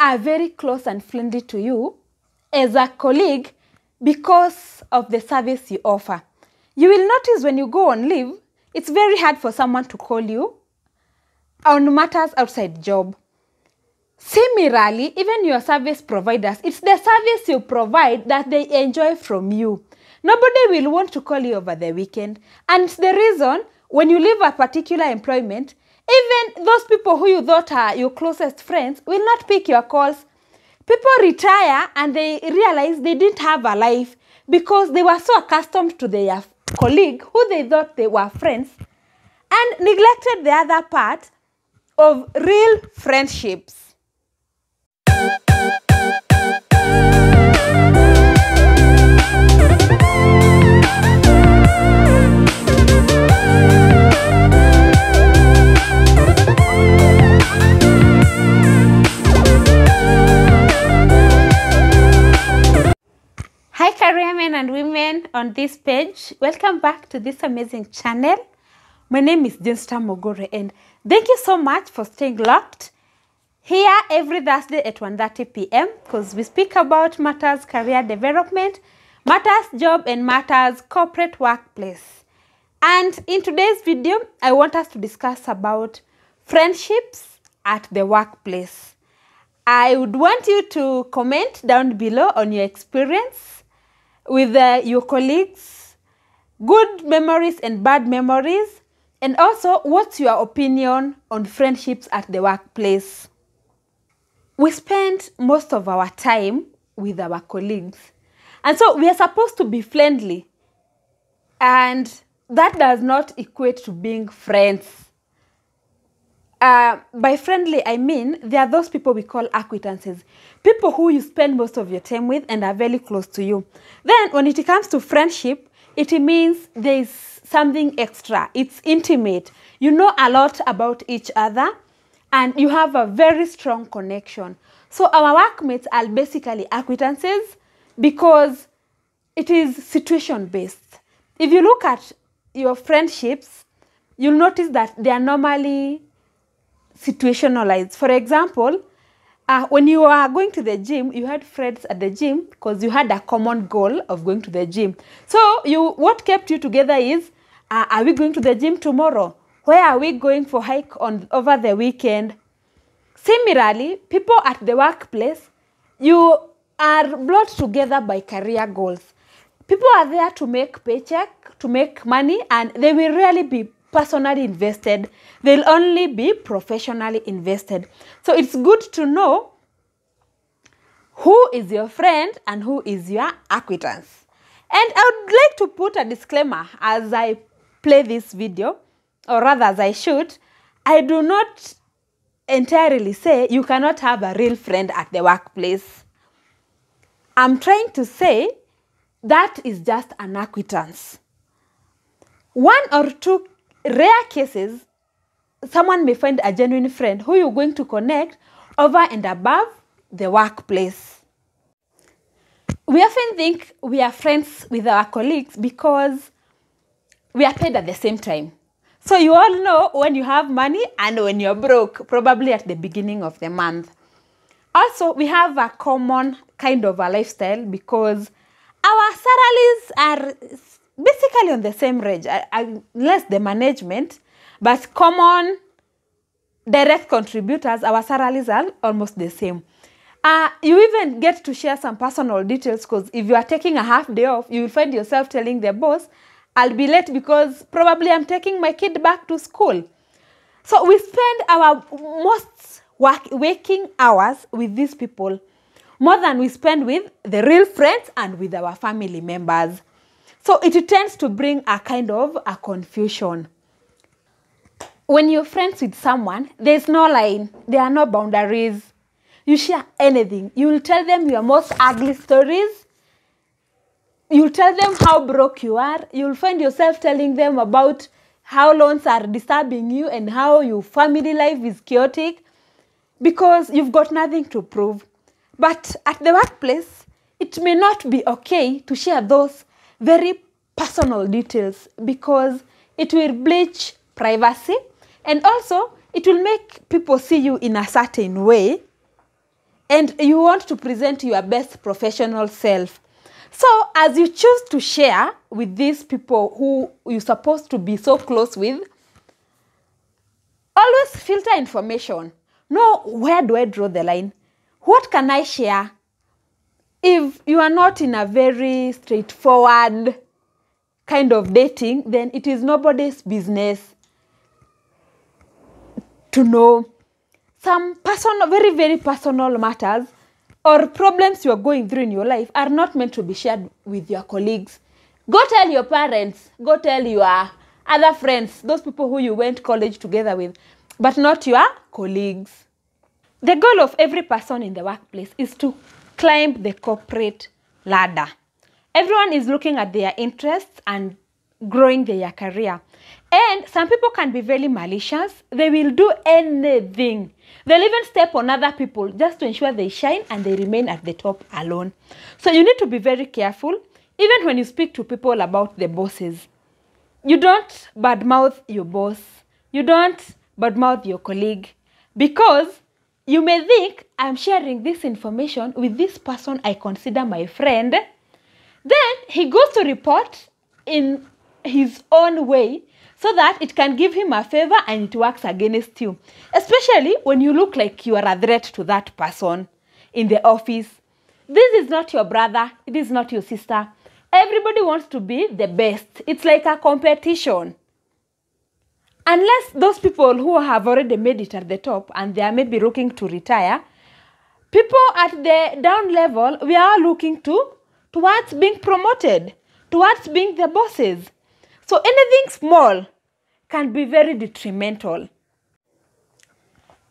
are very close and friendly to you as a colleague because of the service you offer. You will notice when you go on leave, it's very hard for someone to call you on matters outside job. Similarly, even your service providers, it's the service you provide that they enjoy from you. Nobody will want to call you over the weekend. And it's the reason when you leave a particular employment, even those people who you thought are your closest friends will not pick your calls. People retire and they realize they didn't have a life because they were so accustomed to their colleague who they thought they were friends and neglected the other part of real friendships. Hi career men and women on this page, welcome back to this amazing channel. My name is Jensta Mogore and thank you so much for staying locked here every Thursday at 1:30 p.m. because we speak about matters career development, matters job and matters corporate workplace. And in today's video, I want us to discuss about friendships at the workplace. I would want you to comment down below on your experience with your colleagues, good memories and bad memories, and also what's your opinion on friendships at the workplace. We spend most of our time with our colleagues, and so we are supposed to be friendly, and that does not equate to being friends. By friendly, I mean there are those people we call acquaintances, people who you spend most of your time with and are very close to you. Then when it comes to friendship, it means there is something extra. It's intimate. You know a lot about each other and you have a very strong connection. So our workmates are basically acquaintances because it is situation based. If you look at your friendships, you'll notice that they are normally situationalized. For example, when you are going to the gym, you had friends at the gym because you had a common goal of going to the gym. So what kept you together is, are we going to the gym tomorrow? Where are we going for hike over the weekend? Similarly, people at the workplace, you are brought together by career goals. People are there to make paycheck, to make money, and they will rarely be personally invested. They'll only be professionally invested. So it's good to know who is your friend and who is your acquaintance. And I would like to put a disclaimer as I play this video, or rather as I shoot. I do not entirely say you cannot have a real friend at the workplace. I'm trying to say that is just an acquaintance. One or two rare cases, someone may find a genuine friend who you're going to connect over and above the workplace. We often think we are friends with our colleagues because we are paid at the same time. So you all know when you have money and when you're broke, probably at the beginning of the month. Also, we have a common kind of a lifestyle because our salaries are basically on the same range, unless the management, but common direct contributors, our salaries are almost the same. You even get to share some personal details because if you are taking a half day off, you will find yourself telling the boss, I'll be late because probably I'm taking my kid back to school. So we spend our most waking hours with these people more than we spend with the real friends and with our family members. So it tends to bring a kind of a confusion. When you're friends with someone, there's no line, there are no boundaries. You share anything. You will tell them your most ugly stories. You'll tell them how broke you are. You'll find yourself telling them about how loans are disturbing you and how your family life is chaotic because you've got nothing to prove. But at the workplace, it may not be okay to share those very personal details because it will breach privacy and also it will make people see you in a certain way and you want to present your best professional self. So as you choose to share with these people who you're supposed to be so close with, always filter information. Know, where do I draw the line? What can I share? If you are not in a very straightforward kind of dating, then it is nobody's business to know. Some personal, very, very personal matters or problems you are going through in your life are not meant to be shared with your colleagues. Go tell your parents, go tell your other friends, those people who you went college together with, but not your colleagues. The goal of every person in the workplace is to climb the corporate ladder. Everyone is looking at their interests and growing their career. And some people can be very malicious. They will do anything. They'll even step on other people just to ensure they shine and they remain at the top alone. So you need to be very careful, even when you speak to people about the bosses. You don't badmouth your boss. You don't badmouth your colleague, because you may think, I'm sharing this information with this person I consider my friend. Then he goes to report in his own way so that it can give him a favor and it works against you. Especially when you look like you are a threat to that person in the office. This is not your brother. It is not your sister. Everybody wants to be the best. It's like a competition. Unless those people who have already made it at the top and they are maybe looking to retire, people at the down level, we are looking towards being promoted, towards being the bosses. So anything small can be very detrimental.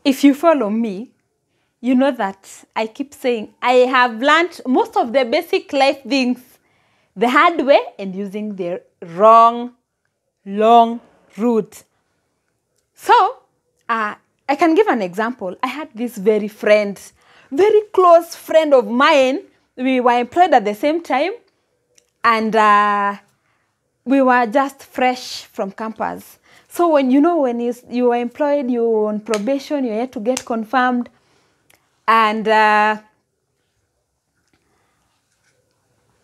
If you follow me, you know that I keep saying I have learned most of the basic life things the hard way and using the wrong, long route. So, I can give an example. I had this very close friend of mine. We were employed at the same time, and we were just fresh from campus. So when you were employed, you were on probation, you had to get confirmed, and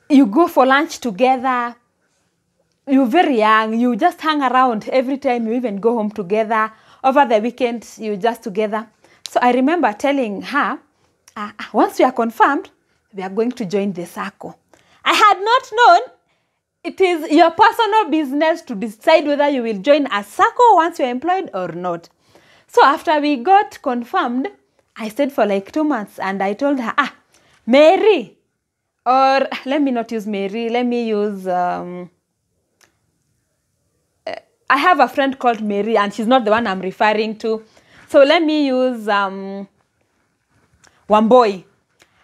you go for lunch together. You're very young, you just hang around every time, you even go home together. Over the weekend, you're just together. So I remember telling her, once we are confirmed, we are going to join the circle. I had not known it is your personal business to decide whether you will join a circle once you're employed or not. So after we got confirmed, I stayed for like 2 months and I told her, Mary, or let me not use Mary, let me use... I have a friend called Mary and she's not the one I'm referring to. So let me use Wamboy.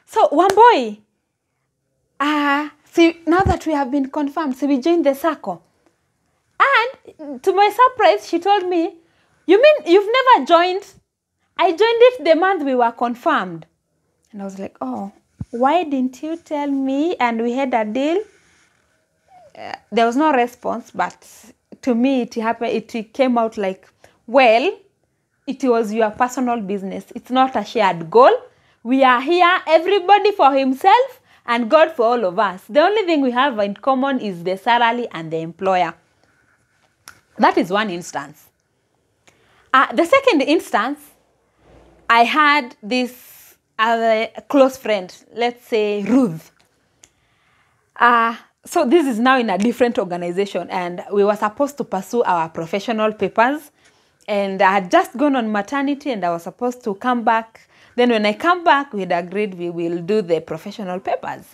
So Wamboy, see, now that we have been confirmed, so we joined the circle. And to my surprise, she told me, you mean you've never joined? I joined it the month we were confirmed. And I was like, oh, why didn't you tell me? And we had a deal. There was no response, but to me, it happened. It came out like, well, it was your personal business. It's not a shared goal. We are here, everybody for himself and God for all of us. The only thing we have in common is the salary and the employer. That is one instance. The second instance, I had this other close friend, let's say Ruth. So this is now in a different organization and we were supposed to pursue our professional papers, and I had just gone on maternity and I was supposed to come back. Then when I come back, we had agreed we will do the professional papers.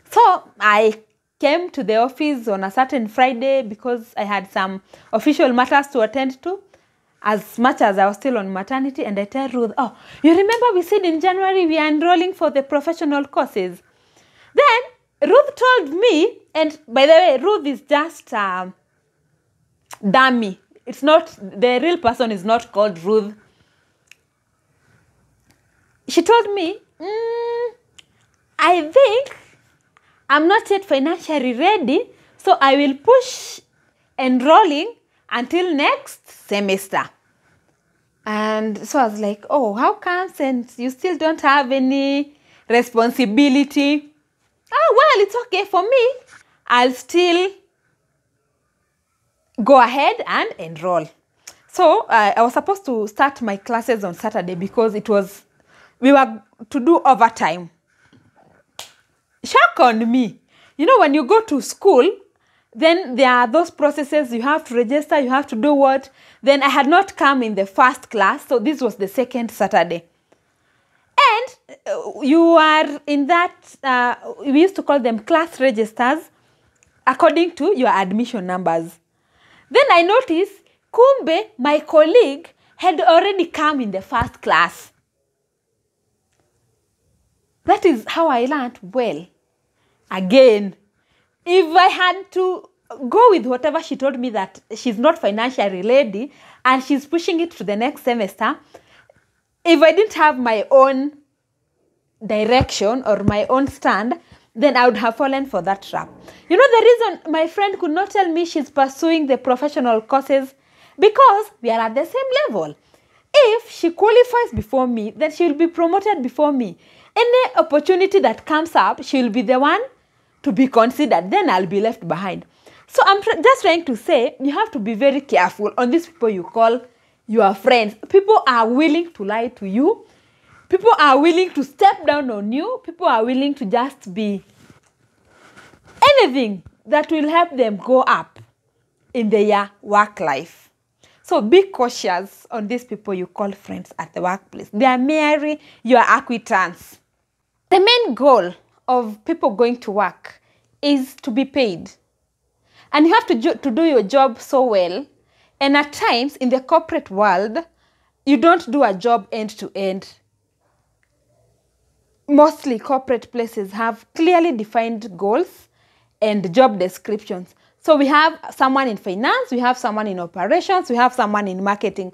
So I came to the office on a certain Friday because I had some official matters to attend to, as much as I was still on maternity, and I tell Ruth, oh, you remember we said in January we are enrolling for the professional courses? Then Ruth told me, and by the way, Ruth is just a dummy. It's not, the real person is not called Ruth. She told me, I think I'm not yet financially ready, so I will push enrolling until next semester. And so I was like, oh, how comes and you still don't have any responsibility? Oh, well, it's okay for me. I'll still go ahead and enroll. So I was supposed to start my classes on Saturday because we were to do overtime. Shock on me. You know, when you go to school, then there are those processes. You have to register, you have to do what. Then I had not come in the first class, so this was the second Saturday. And you are in that, we used to call them class registers, according to your admission numbers. Then I noticed, kumbe, my colleague had already come in the first class. That is how I learned, well, again, if I had to go with whatever she told me that she's not financially ready and she's pushing it to the next semester, if I didn't have my own direction or my own stand, then I would have fallen for that trap. You know the reason my friend could not tell me she's pursuing the professional courses? Because we are at the same level. If she qualifies before me, then she will be promoted before me. Any opportunity that comes up, she will be the one to be considered. Then I'll be left behind. So I'm just trying to say, you have to be very careful on these people you call your friends. People are willing to lie to you. People are willing to step down on you. People are willing to just be anything that will help them go up in their work life. So be cautious on these people you call friends at the workplace. They are merely your acquaintance. The main goal of people going to work is to be paid. And you have to do your job so well. And at times in the corporate world, you don't do a job end to end. Mostly corporate places have clearly defined goals and job descriptions. So we have someone in finance, we have someone in operations, we have someone in marketing.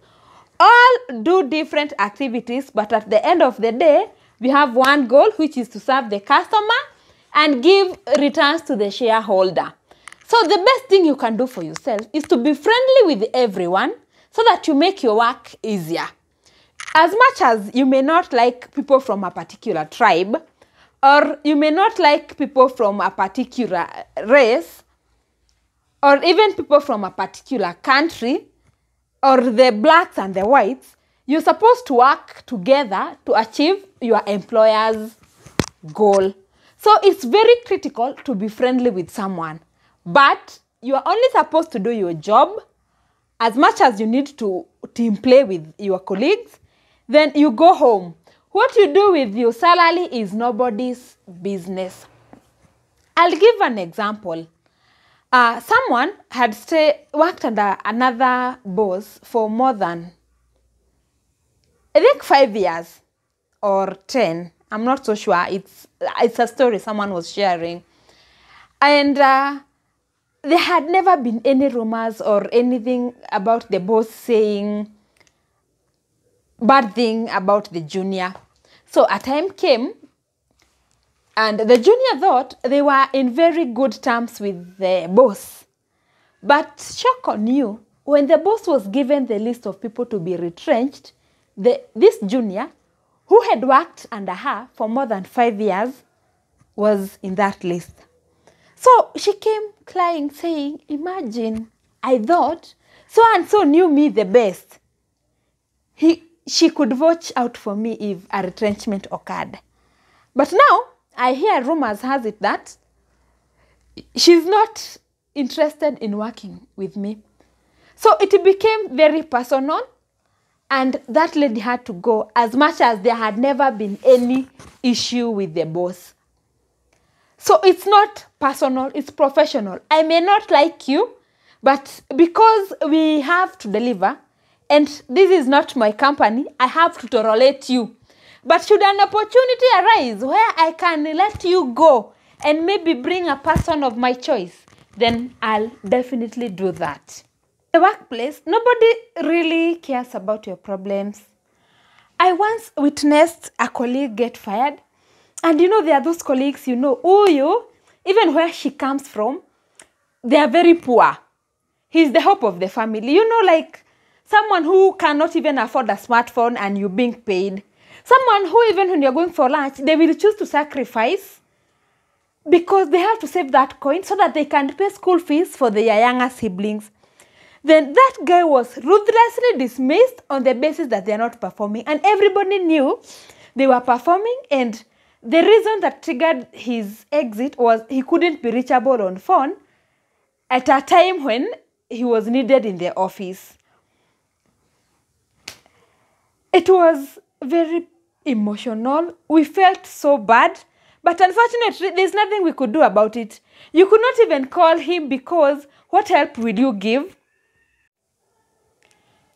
All do different activities, but at the end of the day, we have one goal, which is to serve the customer and give returns to the shareholder. So the best thing you can do for yourself is to be friendly with everyone so that you make your work easier. As much as you may not like people from a particular tribe, or you may not like people from a particular race, or even people from a particular country, or the blacks and the whites, you're supposed to work together to achieve your employer's goal. So it's very critical to be friendly with someone. But you are only supposed to do your job. As much as you need to team play with your colleagues, then you go home. What you do with your salary is nobody's business. I'll give an example. Someone had worked under another boss for more than, I think, 5 years or 10. I'm not so sure. It's a story someone was sharing. And there had never been any rumors or anything about the boss saying bad thing about the junior. So a time came and the junior thought they were in very good terms with the boss. But shock on you, when the boss was given the list of people to be retrenched, this junior, who had worked under her for more than 5 years, was in that list. So she came crying, saying, imagine, I thought so-and-so knew me the best. She could watch out for me if a retrenchment occurred. But now, I hear rumors has it that she's not interested in working with me. So it became very personal, and that lady had to go, as much as there had never been any issue with the boss. So it's not personal, it's professional. I may not like you, but because we have to deliver, and this is not my company, I have to tolerate you. But should an opportunity arise where I can let you go and maybe bring a person of my choice, then I'll definitely do that. In the workplace, nobody really cares about your problems. I once witnessed a colleague get fired. And you know, there are those colleagues, even where she comes from, they are very poor. He's the hope of the family. You know, like someone who cannot even afford a smartphone and you being paid, someone who even when you're going for lunch, they will choose to sacrifice because they have to save that coin so that they can pay school fees for their younger siblings. Then that guy was ruthlessly dismissed on the basis that they are not performing. And everybody knew they were performing, and the reason that triggered his exit was he couldn't be reachable on phone at a time when he was needed in the office. It was very emotional. We felt so bad, but unfortunately, there's nothing we could do about it. You could not even call him because what help will you give?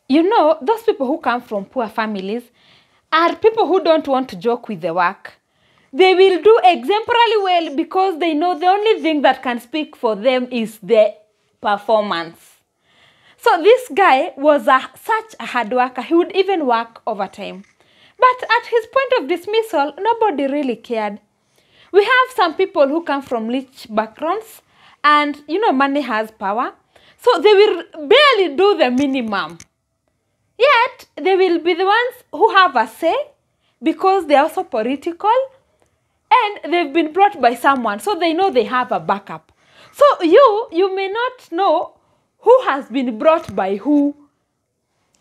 You know, those people who come from poor families are people who don't want to joke with the work. They will do exemplarily well because they know the only thing that can speak for them is the performance. So this guy was such a hard worker. He would even work overtime. But at his point of dismissal, nobody really cared. We have some people who come from rich backgrounds and, you know, money has power. So they will barely do the minimum. Yet, they will be the ones who have a say because they are also political and they've been brought by someone. So they know they have a backup. So you may not know who has been brought by who.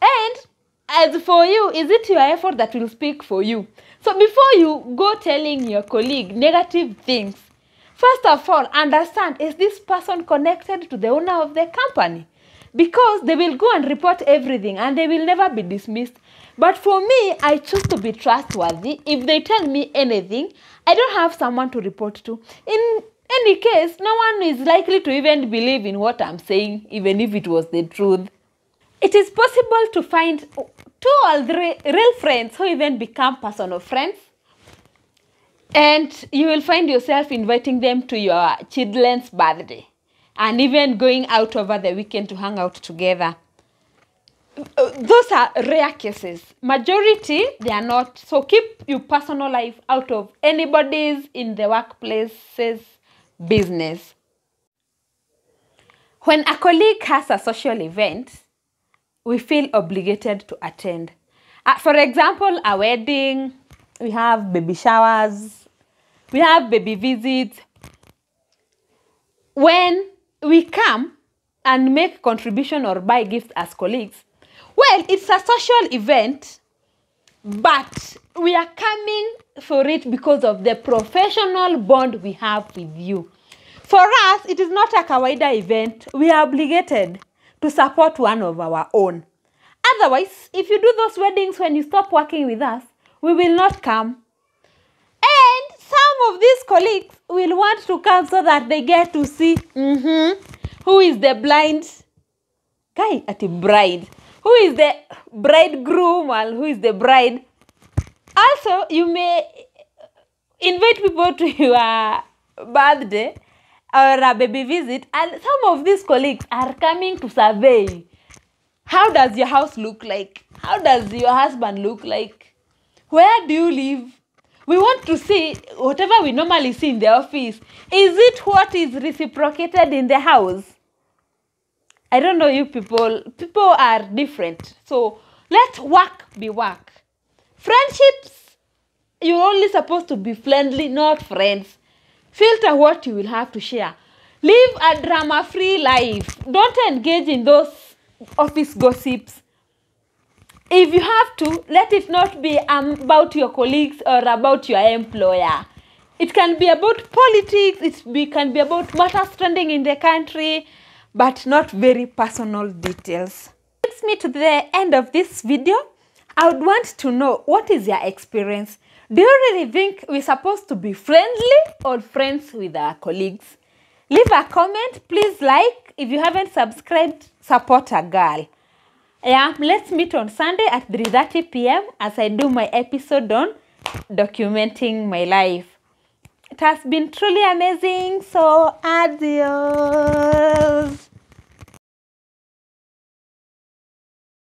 And as for you, is it your effort that will speak for you? So before you go telling your colleague negative things, first of all, understand, is this person connected to the owner of the company? Because they will go and report everything and they will never be dismissed. But for me, I choose to be trustworthy. If they tell me anything, I don't have someone to report to. In any case, no one is likely to even believe in what I'm saying, even if it was the truth. It is possible to find 2 or 3 real friends who even become personal friends. And you will find yourself inviting them to your children's birthday. And even going out over the weekend to hang out together. Those are rare cases. Majority, they are not. So keep your personal life out of anybody's in the workplace's business. When a colleague has a social event, we feel obligated to attend. For example, a wedding, we have baby showers, we have baby visits. When we come and make contribution or buy gifts as colleagues, well, it's a social event, but we are coming for it because of the professional bond we have with you. For us, it is not a kawaida event. We are obligated to support one of our own. Otherwise, if you do those weddings when you stop working with us, we will not come. And some of these colleagues will want to come so that they get to see who is the blind guy at the bride, who is the bridegroom, and who is the bride. Also, you may invite people to your birthday or a baby visit, and some of these colleagues are coming to survey. How does your house look like? How does your husband look like? Where do you live? We want to see whatever we normally see in the office. Is it what is reciprocated in the house? I don't know you people. People are different. So let work be work. Friendships, you're only supposed to be friendly, not friends. Filter what you will have to share. Live a drama-free life. Don't engage in those office gossips. If you have to, let it not be about your colleagues or about your employer. It can be about politics, can be about matters trending in the country, but not very personal details. Brings me to the end of this video. I would want to know, what is your experience? Do you really think we're supposed to be friendly or friends with our colleagues? Leave a comment, please like. If you haven't subscribed, support a girl. Yeah, let's meet on Sunday at 3:30 p.m. as I do my episode on documenting my life. It has been truly amazing, so adios.